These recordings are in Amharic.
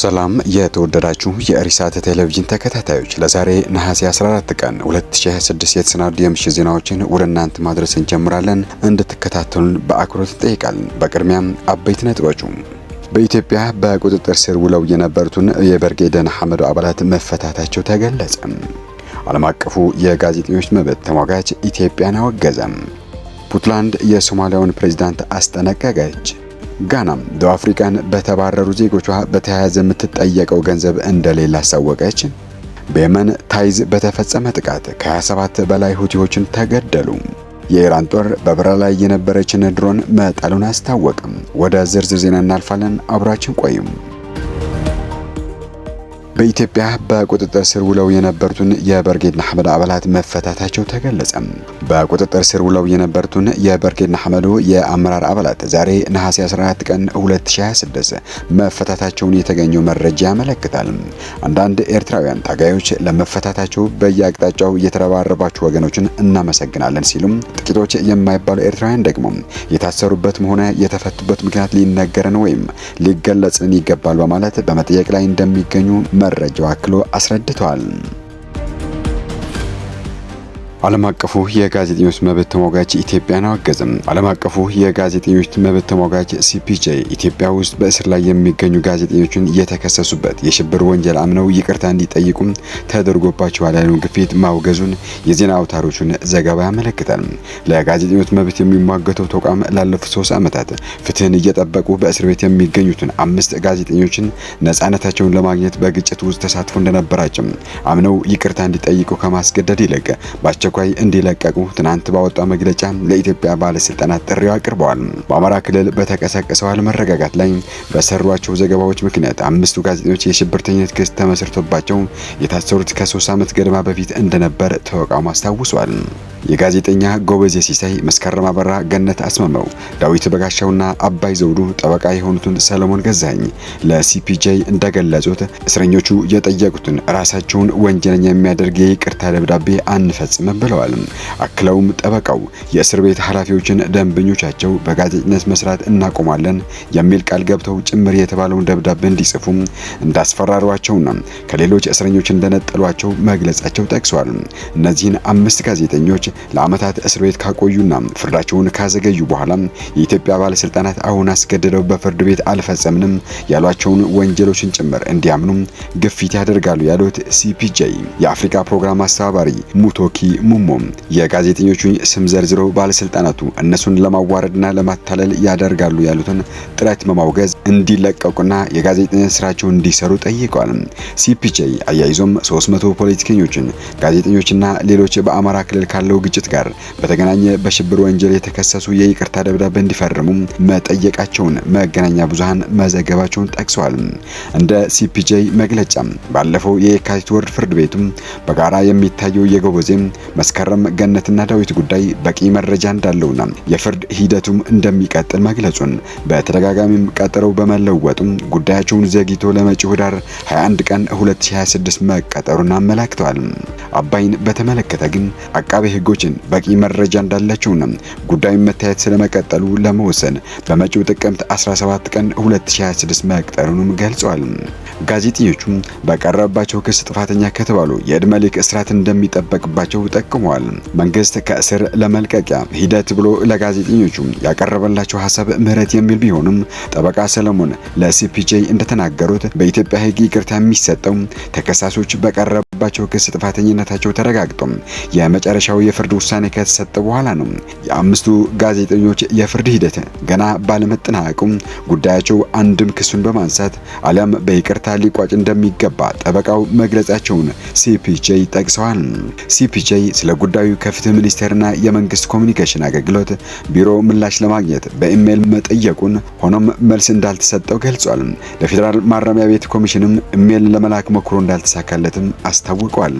ሰላም የተወደዳችሁ የኢሳት ቴሌቪዥን ተከታታዮች፣ ለዛሬ ነሐሴ 14 ቀን 2026 የተሰናዱ የምሽት ዜናዎችን ወደ እናንተ ማድረስ እንጀምራለን። እንድትከታተሉን በአክብሮት እንጠይቃለን። በቅድሚያም አበይት ነጥቦች። በኢትዮጵያ በቁጥጥር ስር ውለው የነበሩትን የበርጌደ ንሓመዱ አባላት መፈታታቸው ተገለጸ። ዓለም አቀፉ የጋዜጠኞች መብት ተሟጋች ኢትዮጵያን አወገዘ። ፑንትላንድ የሶማሊያውን ፕሬዝዳንት አስጠነቀቀች። ጋናም ደቡብ አፍሪካን በተባረሩ ዜጎቿ በተያያዘ የምትጠየቀው ገንዘብ እንደሌለ አሳወቀች። በየመን ታይዝ በተፈጸመ ጥቃት ከ27 በላይ ሁቲዎችን ተገደሉ። የኢራን ጦር በበረራ ላይ የነበረችን ድሮን መጣሉን አስታወቀም። ወደ ዝርዝር ዜና እናልፋለን። አብራችን ቆዩም። በኢትዮጵያ በቁጥጥር ስር ውለው የነበሩትን የበርጌድ ንሓመዱ አባላት መፈታታቸው ተገለጸ። በቁጥጥር ስር ውለው የነበሩትን የበርጌድ ንሓመዱ የአመራር አባላት ዛሬ ነሐሴ 14 ቀን 2026 መፈታታቸውን የተገኘው መረጃ ያመለክታል። አንዳንድ ኤርትራውያን ታጋዮች ለመፈታታቸው በየአቅጣጫው የተረባረባቸው ወገኖችን እናመሰግናለን ሲሉም፣ ጥቂቶች የማይባሉ ኤርትራውያን ደግሞ የታሰሩበትም ሆነ የተፈቱበት ምክንያት ሊነገረን ወይም ሊገለጽልን ይገባል በማለት በመጠየቅ ላይ እንደሚገኙ መረጃው አክሎ አስረድቷል። ዓለም አቀፉ የጋዜጠኞች መብት ተሟጋች ኢትዮጵያን አወገዘ። ዓለም አቀፉ የጋዜጠኞች መብት ተሟጋች ሲፒጄ ኢትዮጵያ ውስጥ በእስር ላይ የሚገኙ ጋዜጠኞችን የተከሰሱበት የሽብር ወንጀል አምነው ይቅርታ እንዲጠይቁም ተደርጎባቸዋል ያለውን ግፊት ማውገዙን የዜና አውታሮቹን ዘገባ ያመለክታል። ለጋዜጠኞች መብት የሚሟገተው ተቋም ላለፉት 3 ዓመታት ፍትህን እየጠበቁ በእስር ቤት የሚገኙትን 5 ጋዜጠኞችን ነፃነታቸውን ለማግኘት በግጭት ውስጥ ተሳትፎ እንደነበራቸው አምነው ይቅርታ እንዲጠይቁ ከማስገደድ ይልቅ ኳይ እንዲለቀቁ ትናንት ባወጣው መግለጫ ለኢትዮጵያ ባለስልጣናት ጥሪው አቅርበዋል። በአማራ ክልል በተቀሰቀሰው አለመረጋጋት ላይ በሰሯቸው ዘገባዎች ምክንያት 5ቱ ጋዜጠኞች የሽብርተኝነት ክስ ተመስርቶባቸው የታሰሩት ከ3 ዓመት ገደማ በፊት እንደነበር ተቋሙ አስታውሷል። የጋዜጠኛ ጎበዜ ሲሳይ፣ መስከረም አበራ፣ ገነት አስማማው፣ ዳዊት በጋሻውና አባይ ዘውዱ ጠበቃ የሆኑትን ሰለሞን ገዛኝ ለሲፒጄ እንደገለጹት እስረኞቹ የጠየቁትን ራሳቸውን ወንጀለኛ የሚያደርግ የይቅርታ ደብዳቤ አንፈጽምም ብለዋል። አክለውም ጠበቃው የእስር ቤት ኃላፊዎችን ደንበኞቻቸው በጋዜጠኝነት መስራት እናቆማለን የሚል ቃል ገብተው ጭምር የተባለውን ደብዳቤ እንዲጽፉ እንዳስፈራሯቸውና ከሌሎች እስረኞች እንደነጠሏቸው መግለጻቸው ጠቅሷል። እነዚህን 5 ጋዜጠኞች ለዓመታት እስር ቤት ካቆዩና ፍርዳቸውን ካዘገዩ በኋላ የኢትዮጵያ ባለስልጣናት አሁን አስገድደው በፍርድ ቤት አልፈጸምንም ያሏቸውን ወንጀሎችን ጭምር እንዲያምኑ ግፊት ያደርጋሉ ያሉት ሲፒጄ የአፍሪካ ፕሮግራም አስተባባሪ ሙቶኪ ሙሞ የጋዜጠኞቹን ስም ዘርዝሮ ባለስልጣናቱ እነሱን ለማዋረድና ለማታለል ያደርጋሉ ያሉትን ጥረት በማውገዝ እንዲለቀቁና የጋዜጠኝነት ስራቸውን እንዲሰሩ ጠይቀዋል። ሲፒጄ አያይዞም 300 ፖለቲከኞችን፣ ጋዜጠኞችና ሌሎች በአማራ ክልል ካለው ግጭት ጋር በተገናኘ በሽብር ወንጀል የተከሰሱ የይቅርታ ደብዳቤ እንዲፈርሙ መጠየቃቸውን መገናኛ ብዙሃን መዘገባቸውን ጠቅሰዋል። እንደ ሲፒጄ መግለጫ ባለፈው የካቲት ወር ፍርድ ቤቱ በጋራ የሚታየው የጎበዜ መስከረም፣ ገነትና ዳዊት ጉዳይ በቂ መረጃ እንዳለውና የፍርድ ሂደቱም እንደሚቀጥል መግለጹን በተደጋጋሚም ቀጠረው በመለወጡም ጉዳያቸውን ዘግይቶ ለመጪው ኅዳር 21 ቀን 2026 መቀጠሩን አመላክተዋል። አባይን በተመለከተ ግን አቃቤ ሕጎችን በቂ መረጃ እንዳላቸውና ጉዳዩን መታየት ስለመቀጠሉ ለመወሰን በመጪው ጥቅምት 17 ቀን 2026 መቅጠሩንም ገልጸዋል። ጋዜጠኞቹ በቀረበባቸው ክስ ጥፋተኛ ከተባሉ የዕድሜ ልክ እስራት እንደሚጠበቅባቸው ጠቅመዋል። መንግስት ከእስር ለመልቀቂያ ሂደት ብሎ ለጋዜጠኞቹ ያቀረበላቸው ሐሳብ ምህረት የሚል ቢሆንም ጠበቃ ሰለሞን ለሲፒጄ እንደተናገሩት በኢትዮጵያ ሕግ ይቅርታ የሚሰጠው ተከሳሾች በቀረበባቸው ክስ ጥፋተኝነታቸው ተረጋግጦ የመጨረሻው የፍርድ ውሳኔ ከተሰጠ በኋላ ነው። የ5ቱ ጋዜጠኞች የፍርድ ሂደት ገና ባለመጠናቀቁ ጉዳያቸው አንድም ክሱን በማንሳት አሊያም በይቅርታ ሊቋጭ እንደሚገባ ጠበቃው መግለጻቸውን ሲፒጄ ጠቅሰዋል። ሲፒጄ ስለ ጉዳዩ ከፍትህ ሚኒስቴርና የመንግስት ኮሚኒኬሽን አገልግሎት ቢሮ ምላሽ ለማግኘት በኢሜይል መጠየቁን፣ ሆኖም መልስ እንዳልተሰጠው ገልጿል። ለፌዴራል ማረሚያ ቤት ኮሚሽንም ኢሜይል ለመላክ ሞክሮ እንዳልተሳካለትም አስታውቋል።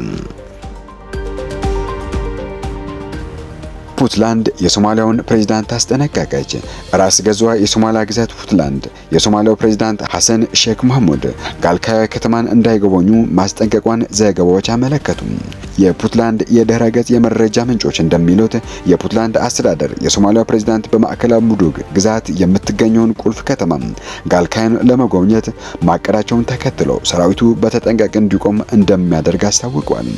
ፑንትላንድ የሶማሊያውን ፕሬዝዳንት አስጠነቀቀች። ራስ ገዟ የሶማሊያ ግዛት ፑንትላንድ የሶማሊያው ፕሬዝዳንት ሐሰን ሼክ መሐሙድ ጋልካዮ ከተማን እንዳይጎበኙ ማስጠንቀቋን ዘገባዎች አመለከቱ። የፑንትላንድ የድህረ ገጽ የመረጃ ምንጮች እንደሚሉት የፑንትላንድ አስተዳደር የሶማሊያው ፕሬዝዳንት በማዕከላዊ ሙዱግ ግዛት የምትገኘውን ቁልፍ ከተማ ጋልካዮን ለመጎብኘት ማቀዳቸውን ተከትሎ ሰራዊቱ በተጠንቀቅ እንዲቆም እንደሚያደርግ አስታውቋል።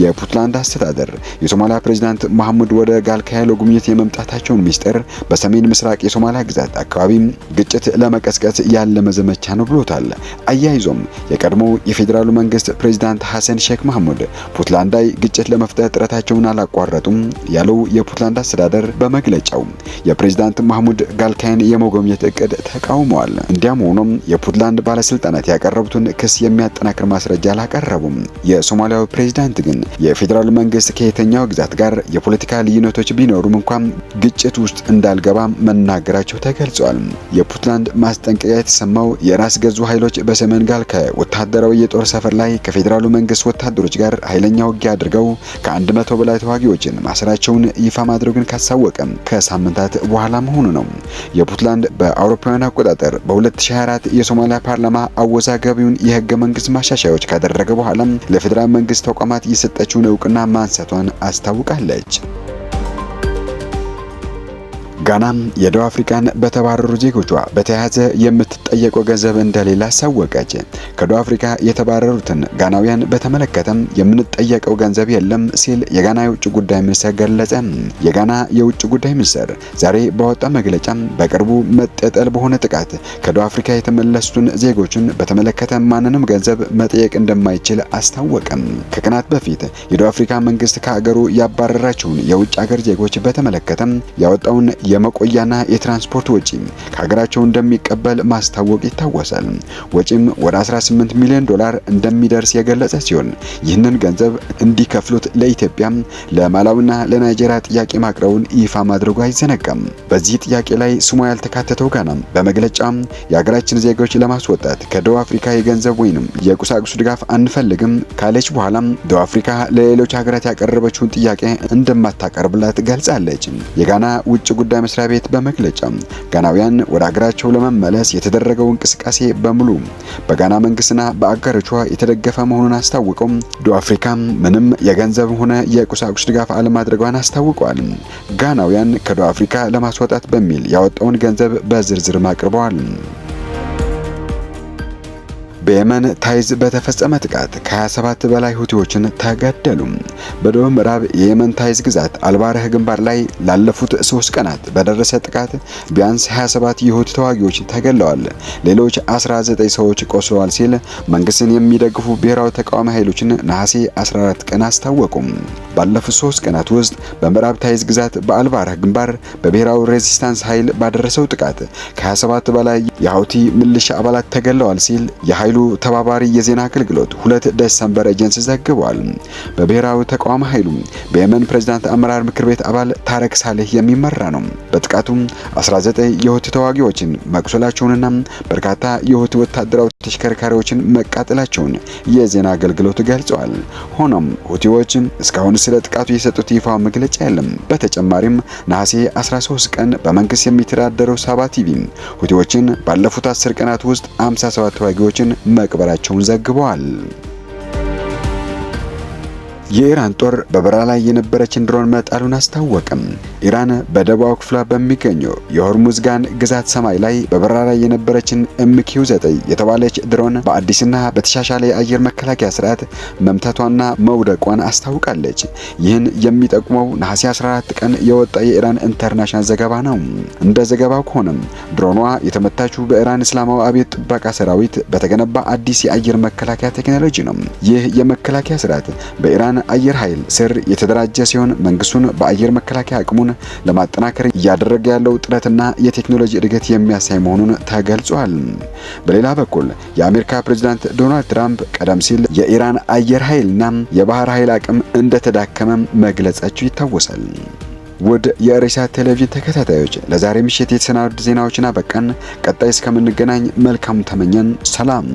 የፑንትላንድ አስተዳደር የሶማሊያ ፕሬዝዳንት መሐሙድ ወደ ጋልካዮ ለጉብኝት የመምጣታቸውን ሚስጥር በሰሜን ምስራቅ የሶማሊያ ግዛት አካባቢ ግጭት ለመቀስቀስ ያለመ ዘመቻ ነው ብሎታል። አያይዞም የቀድሞ የፌዴራሉ መንግስት ፕሬዝዳንት ሐሰን ሼክ መሐሙድ ፑንትላንድ ላይ ግጭት ለመፍጠር ጥረታቸውን አላቋረጡም ያለው የፑንትላንድ አስተዳደር በመግለጫው የፕሬዝዳንት መሐሙድ ጋልካዮን የመጎብኘት እቅድ ተቃውመዋል። እንዲያም ሆኖም የፑንትላንድ ባለስልጣናት ያቀረቡትን ክስ የሚያጠናክር ማስረጃ አላቀረቡም። የሶማሊያው ፕሬዝዳንት ግን የፌዴራል መንግስት ከየትኛው ግዛት ጋር የፖለቲካ ልዩነቶች ቢኖሩም እንኳን ግጭት ውስጥ እንዳልገባ መናገራቸው ተገልጿል። የፑንትላንድ ማስጠንቀቂያ የተሰማው የራስ ገዙ ኃይሎች በሰሜን ጋልካዮ ወታደራዊ የጦር ሰፈር ላይ ከፌዴራሉ መንግስት ወታደሮች ጋር ኃይለኛ ውጊያ አድርገው ከ100 በላይ ተዋጊዎችን ማሰራቸውን ይፋ ማድረጉን ካሳወቀ ከሳምንታት በኋላ መሆኑ ነው። የፑንትላንድ በአውሮፓውያን አቆጣጠር በ2024 የሶማሊያ ፓርላማ አወዛጋቢውን የህገ መንግስት ማሻሻያዎች ካደረገ በኋላ ለፌዴራል መንግስት ተቋማት የሰጠችውን እውቅና ማንሳቷን አስታውቃለች። ጋና የደቡብ አፍሪካን በተባረሩ ዜጎቿ በተያያዘ የምትጠየቀው ገንዘብ እንደሌላ አሳወቀች። ከደቡብ አፍሪካ የተባረሩትን ጋናውያን በተመለከተም የምንጠየቀው ገንዘብ የለም ሲል የጋና የውጭ ጉዳይ ሚኒስትር ገለጸ። የጋና የውጭ ጉዳይ ሚኒስትር ዛሬ ባወጣ መግለጫ በቅርቡ መጠጠል በሆነ ጥቃት ከደቡብ አፍሪካ የተመለሱትን ዜጎችን በተመለከተ ማንንም ገንዘብ መጠየቅ እንደማይችል አስታወቀም። ከቀናት በፊት የደቡብ አፍሪካ መንግስት ከሀገሩ ያባረራቸውን የውጭ ሀገር ዜጎች በተመለከተ ያወጣውን የመቆያና የትራንስፖርት ወጪ ከሀገራቸው እንደሚቀበል ማስታወቅ ይታወሳል። ወጪም ወደ 18 ሚሊዮን ዶላር እንደሚደርስ የገለጸ ሲሆን ይህንን ገንዘብ እንዲከፍሉት ለኢትዮጵያ፣ ለማላዊና ለናይጄሪያ ጥያቄ ማቅረቡን ይፋ ማድረጉ አይዘነጋም። በዚህ ጥያቄ ላይ ስሟ ያልተካተተው ጋና በመግለጫ የሀገራችን ዜጎች ለማስወጣት ከደቡብ አፍሪካ የገንዘብ ወይንም የቁሳቁስ ድጋፍ አንፈልግም ካለች በኋላ ደቡብ አፍሪካ ለሌሎች ሀገራት ያቀረበችውን ጥያቄ እንደማታቀርብላት ገልጻለች። የጋና ውጭ ጉዳይ መስሪያ ቤት በመግለጫ ጋናውያን ወደ ሀገራቸው ለመመለስ የተደረገው እንቅስቃሴ በሙሉ በጋና መንግስትና በአጋሮቿ የተደገፈ መሆኑን አስታውቀው ደቡብ አፍሪካ ምንም የገንዘብ ሆነ የቁሳቁስ ድጋፍ አለማድረጓን አስታውቀዋል። ጋናውያን ከደቡብ አፍሪካ ለማስወጣት በሚል ያወጣውን ገንዘብ በዝርዝር አቅርበዋል። በየመን ታይዝ በተፈጸመ ጥቃት ከ27 በላይ ሁቲዎችን ተገደሉ። በደቡብ ምዕራብ የየመን ታይዝ ግዛት አልባረህ ግንባር ላይ ላለፉት 3 ቀናት በደረሰ ጥቃት ቢያንስ 27 የሁቲ ተዋጊዎች ተገድለዋል፣ ሌሎች 19 ሰዎች ቆስለዋል ሲል መንግስትን የሚደግፉ ብሔራዊ ተቃዋሚ ኃይሎችን ነሐሴ 14 ቀን አስታወቁ። ባለፉት 3 ቀናት ውስጥ በምዕራብ ታይዝ ግዛት በአልባረህ ግንባር በብሔራዊ ሬዚስታንስ ኃይል ባደረሰው ጥቃት ከ27 በላይ የሁቲ ሚሊሻ አባላት ተገድለዋል ሲል የኃይሉ ተባባሪ የዜና አገልግሎት 2 ዲሰምበር ኤጀንሲ ዘግቧል። በብሔራዊ ተቃዋሚ ኃይሉ በየመን ፕሬዝዳንት አመራር ምክር ቤት አባል ታረክ ሳሌህ የሚመራ ነው። በጥቃቱ 19 የሁቲ ተዋጊዎችን መቁሰላቸውንና በርካታ የሁቲ ወታደራዊ ተሽከርካሪዎችን መቃጠላቸውን የዜና አገልግሎት ገልጿል። ሆኖም ሁቲዎች እስካሁን ስለ ጥቃቱ የሰጡት ይፋው መግለጫ የለም። በተጨማሪም ነሐሴ 13 ቀን በመንግስት የሚተዳደረው ሳባ ቲቪ ሁቲዎችን ባለፉት 10 ቀናት ውስጥ 57 ተዋጊዎችን መቅበራቸውን ዘግበዋል። የኢራን ጦር በበረራ ላይ የነበረችን ድሮን መጣሉን አስታወቀም። ኢራን በደቡብ ክፍሏ በሚገኘው የሆርሙዝጋን ግዛት ሰማይ ላይ በበረራ ላይ የነበረችን MQ-9 የተባለች ድሮን በአዲስና በተሻሻለ የአየር መከላከያ ስርዓት መምታቷና መውደቋን አስታውቃለች። ይህን የሚጠቁመው ነሐሴ 14 ቀን የወጣ የኢራን ኢንተርናሽናል ዘገባ ነው። እንደ ዘገባው ከሆነም ድሮኗ የተመታችው በኢራን እስላማዊ አብዮት ጥበቃ ሰራዊት በተገነባ አዲስ የአየር መከላከያ ቴክኖሎጂ ነው። ይህ የመከላከያ ስርዓት በኢራን አየር ኃይል ስር የተደራጀ ሲሆን መንግስቱን በአየር መከላከያ አቅሙን ለማጠናከር እያደረገ ያለው ጥረትና የቴክኖሎጂ እድገት የሚያሳይ መሆኑን ተገልጿል። በሌላ በኩል የአሜሪካ ፕሬዝዳንት ዶናልድ ትራምፕ ቀደም ሲል የኢራን አየር ኃይልና የባህር ኃይል አቅም እንደተዳከመ መግለጻቸው ይታወሳል። ውድ የኢሳት ቴሌቪዥን ተከታታዮች ለዛሬ ምሽት የተሰናዱ ዜናዎችን አበቃን። ቀጣይ እስከምንገናኝ መልካም ተመኘን። ሰላም።